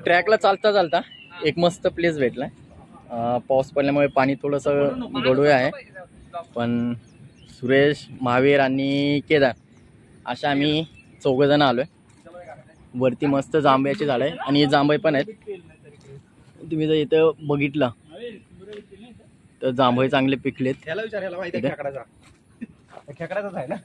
ट्रॅकला चालता चालता एक मस्त प्लेस भेटलाय. पाऊस पडल्यामुळे पाणी थोडंसं गढूळ आहे, पण सुरेश, महावीर आणि केदार अशा आम्ही 4 जण आलोय. वरती मस्त जांभळ्याची झाड आहे आणि जांभळे पण आहेत. तुम्ही जर इथं बघितलं तर जांभळे चांगले पिकलेत. त्याला विचारायला माहिती खेकडाचा खेकडाचाच आहे ना.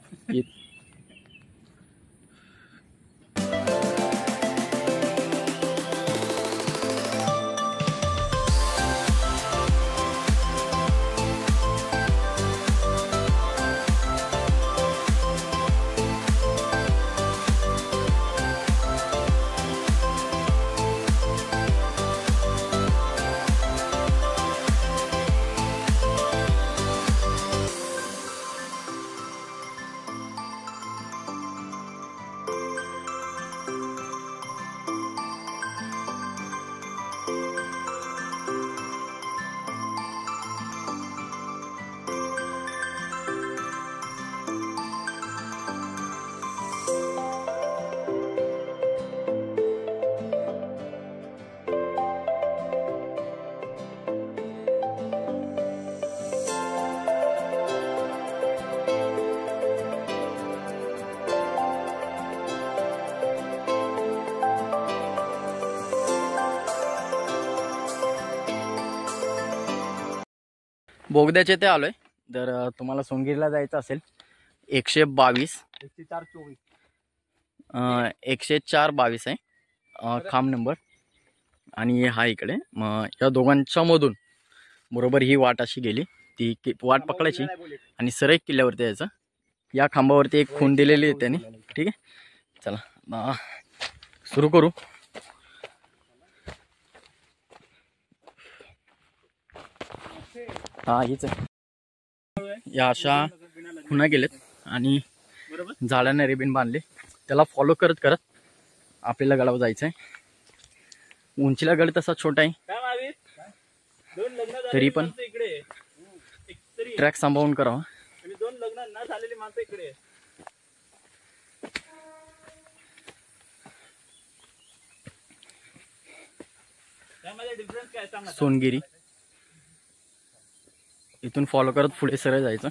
बोगद्याचे ते आलोय. जर तुम्हाला सोंगीरला जायचं असेल 122 104-22 आहे खांब नंबर. आणि हा इकडे मग या दोघांच्या मधून बरोबर ही वाट अशी गेली. ती वाट पकडायची आणि सरळ किल्ल्यावरती यायचं. या खांबावरती एक खून दिलेली आहे त्याने. ठीक आहे, चला सुरू करू. हा हीच आहे. या अशा खुणा गेलेत आणि झाडाने रिबीन बांधले. त्याला फॉलो करत करत आपल्याला गडावर जायचं आहे. उंचीला गड तसा छोटा आहे, तरी पण ट्रॅक सांभाळून करावा. सोनगिरी इथून फॉलो करत पुढे सरळ जायचं.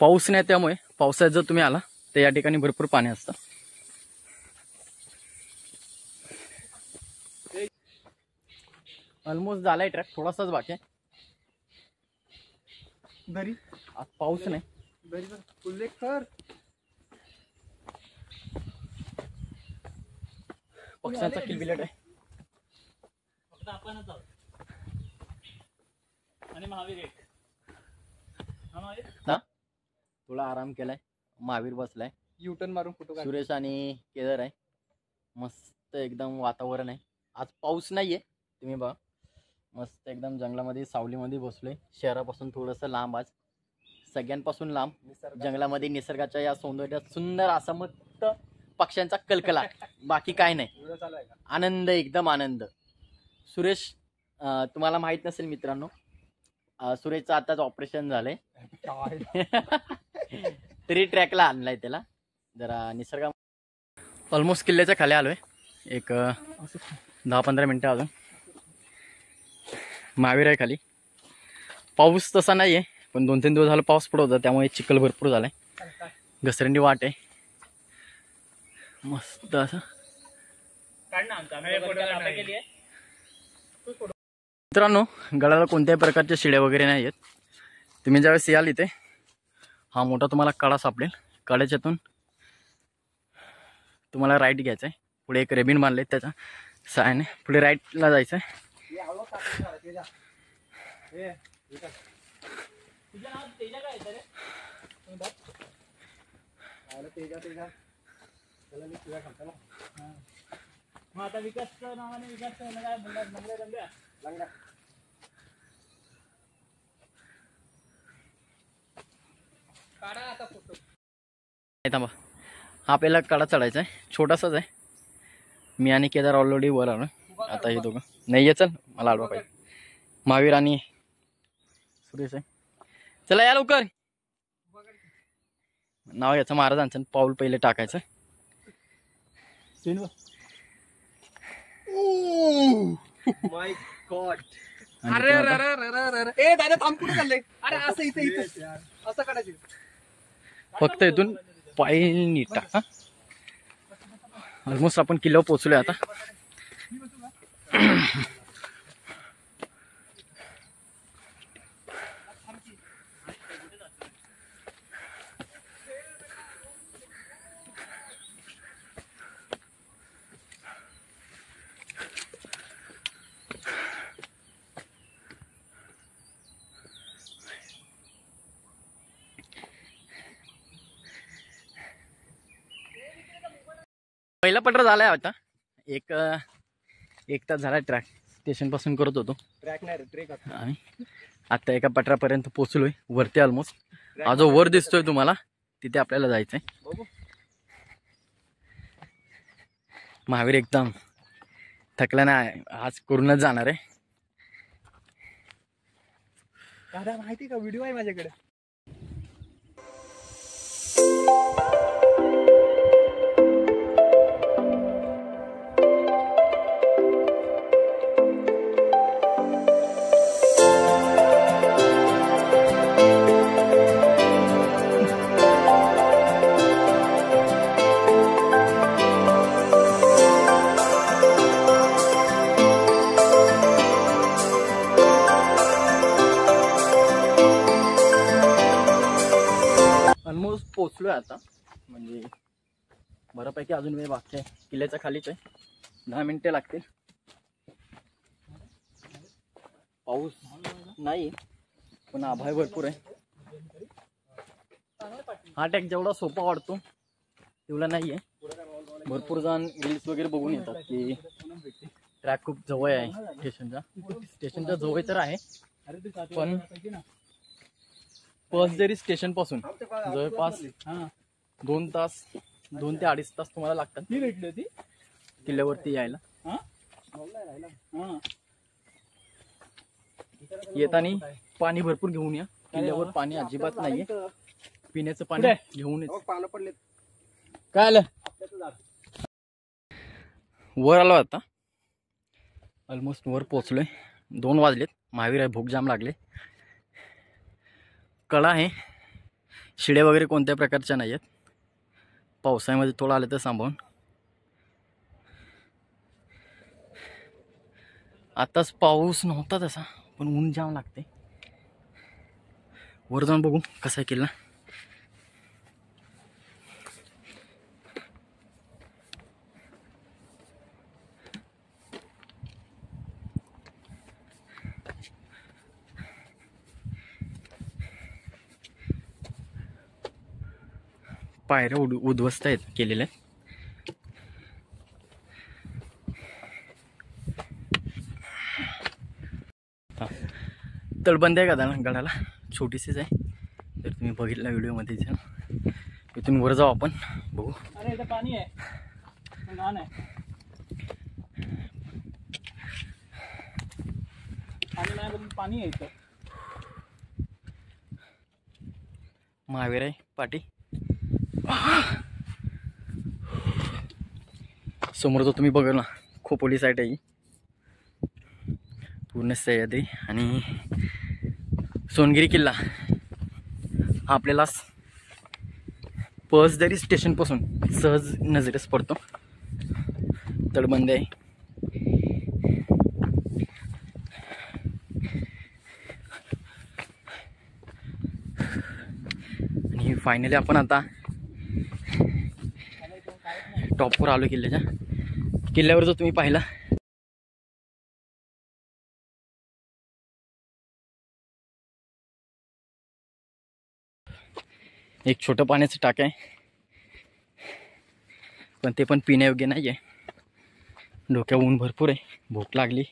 पाऊस नाही, त्यामुळे पावसाळ्यात जर तुम्ही आला तर या ठिकाणी भरपूर पाणी असतं. ऑलमोस्ट झालाय ट्रॅक, थोडासाच बाकी आहे. घरी आज पाऊस नाही. घरी उल्लेख कर. पक्ष्यांचा किलबिलाट आहे. फक्त आपणच आहोत आणि महावीर एक. ना थोडा आराम केलाय. महावीर बसलाय, युटर्न मारून फोटो काढ. सुरेश आणि केदार आहे. मस्त एकदम वातावरण आहे. आज पाऊस नाहीये, तुम्ही बघा. मस्त एकदम जंगलामध्ये सावलीमध्ये बसलोय. शहरापासून थोडंसं लांब, आज सगळ्यांपासून लांब, जंगलामध्ये निसर्गाच्या या सौंदर्यात सुंदर असा मस्त पक्ष्यांचा कलकला, बाकी काय नाही. आनंद, एकदम आनंद. सुरेश, तुम्हाला माहित नसेल मित्रांनो, सुरेशचं आताच ऑपरेशन झालंय. तरी ट्रॅकला आणलाय त्याला. जरा निसर्गा ऑलमोस्ट किल्ल्याच्या खाली आलोय. एक 10-15 मिनिटं अजून. महावीर आहे खाली. पाऊस तसा नाहीये, पण 2-3 दिवस झालं पाऊस पडत होता, त्यामुळे चिखल भरपूर झालाय. घसरंडी वाट आहे मस्त असं. मित्रांनो, गडाला कोणत्याही प्रकारच्या शिड्या वगैरे नाही आहेत. तुम्ही ज्यावेळेस याल इथे, हा मोठा तुम्हाला कडा सापडेल. कड्याच्यातून तुम्हाला राईट घ्यायचं आहे. पुढे एक रेबिन बांधले, त्याच्या साहाय्याने पुढे राईटला जायचं आहे. आता विकास नावाने विकास काय बोलणार. थांबा, हा आपल्याला कडा चढायचा आहे. छोटासाच आहे. मी आणि केदार ऑलरेडी वर आलो. आता हे दोघं नाही, चल मला आडवा पाहिजे. महावीर आणि सुरेश आहे. चला या लवकर. नाव घ्यायचं महाराजांचं, पाऊल पहिले टाकायचं. माय गॉड. आणि अरे तिथून अरे आता अरे अरे अरे. ए दादा थांब, कुठे चाललंय? अरे असं इथे इथे असं काढायचं. फक्त इथून पाय नीट टाका. ऑलमोस्ट आपण किल्ल्यावर पोहोचलोय आता. पहिला पट्टा झालाय आता. एक तास झाला ट्रॅक स्टेशन पासून करत होतो ट्रॅक नाही रे, ट्रेक आता. आणि आता एका पटरापर्यंत पोहोचलोय वरती ऑलमोस्ट. हा जो वर दिसतोय तुम्हाला तिथे आपल्याला जायचंय. बघू. महावीर एकदम थकला नाही आज, करूनच जाणार आहे. दादा माहिती का, व्हिडिओ आहे माझ्याकडे. ऑलमोस्ट पोचलोय आता, म्हणजे बऱ्यापैकी अजून वेळ बाकी आहे. किल्ल्याच्या खालीच आहे, 10 मिनिटे लागतील. पाऊस नाही पण आभाळ भरपूर आहे. हा ट्रॅक जेवढा सोपा वाटतो तेवढा नाही आहे. भरपूर जण रील्स वगैरे बघून येतात की ट्रॅक खूप जवळ आहे स्टेशनच्या जवळ तर आहे, पण फर्स्ट जरी स्टेशन पासून जवळपास 2 तास 2 ते 2.5 तास तुम्हाला लागतात किल्ल्यावरती यायला. येताना पाणी भरपूर घेऊन या. किल्ल्यावर पाणी अजिबात नाहीये, पिण्याचं पाणी घेऊन येत. पानं पडलेत. काय आलं वर आलो आता, ऑलमोस्ट वर पोहोचलोय. 2 वाजलेत. महावीर आहे, भूक जाम लागले. कडा आहे, शिड्या वगैरे कोणत्या प्रकारच्या नाही आहेत. पावसाळ्यामध्ये थोडं आलं तर सांभाळून. आताच पाऊस नव्हता तसा, पण ऊन जाम लागते. वर जाऊन बघू कसा किल्ला. पायऱ्या उद्ध्वस्त आहेत केलेल्या. तळबंदी आहे का गडाला, छोटीशीच आहे. तर तुम्ही बघितला व्हिडिओमध्ये इथून वर जाऊ आपण, बघू. अरे इथं पाणी आहे, घाण आहे. पाणी नाही पण पाणी आहे इथं. महावीर आहे पाठी. समोर जो तुम्ही बघा ना, खोपोली साईड आहे पूर्ण सह्याद्री. आणि सोनगिरी किल्ला हा आपल्याला पळसदरी स्टेशन पासून सहज नजरेस पडतो. तटबंदी आहे. आणि फायनली आपण आता टॉपवर आलो किल्ल्याच्या. किल्ल्यावर जो तुम्ही पाहिला एक छोटं पाण्याचं टाक आहे, पण ते पण पिण्यायोग्य नाही आहे. डोक्यावर ऊन भरपूर आहे, भूक लागली.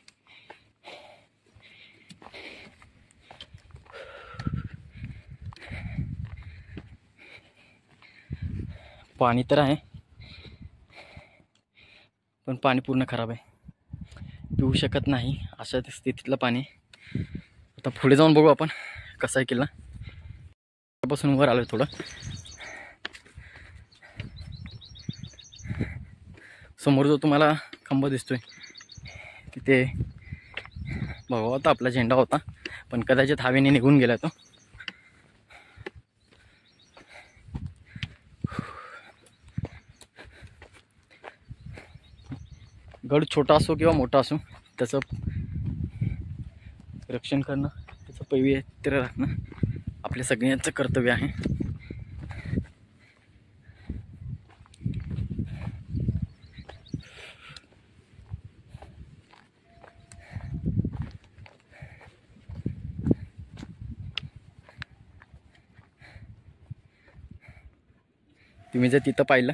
पाणी तर आहे पण पाणी पूर्ण खराब आहे, पिऊ शकत नाही अशा स्थितीतलं पाणी. आता पुढे जाऊन बघू आपण कसा आहे किल्ला. पासून वर आलोय थोडं. समोर जो तुम्हाला खंब दिसतोय तिथे भगवा होता, आपला झेंडा होता, पण कदाचित हवेने निघून गेला तो. गड छोटा असो किंवा मोठा असो त्याचं रक्षण करणं, त्याचं पवित्र राखणं आपल्या सगळ्यांचं कर्तव्य आहे. तुम्ही जर तिथं पाहिलं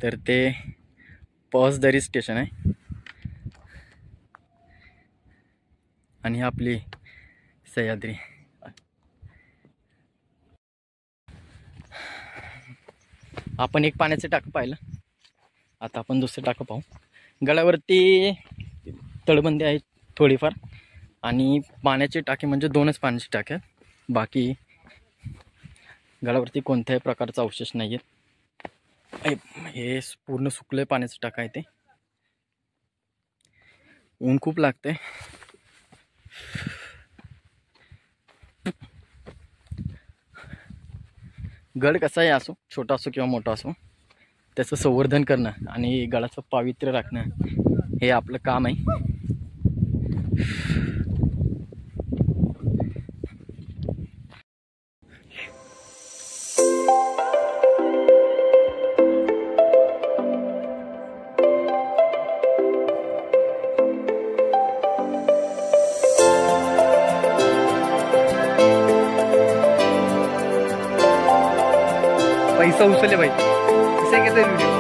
तर ते पॉसदरी स्टेशन आहे आणि आपली सह्याद्री. आपण एक पाण्याचं टाकं पाहिलं, आता आपण दुसरं टाकं पाहू. गडावरती तळबंदी आहेत थोडीफार आणि पाण्याचे टाके म्हणजे 2च पाण्याचे टाके आहेत. बाकी गडावरती कोणत्याही प्रकारचा अवशेष नाही आहे. हे पूर्ण सुकले पाण्याचं टाका आहे ते. ऊन खूप लागते. गड कसाही असो, छोटा असो किंवा मोठा असो, त्याचं संवर्धन करणं आणि गडाचं पावित्र्य राखणं हे आपलं काम आहे. पैसा उचलले भाई, कसे घेते व्हिडिओ.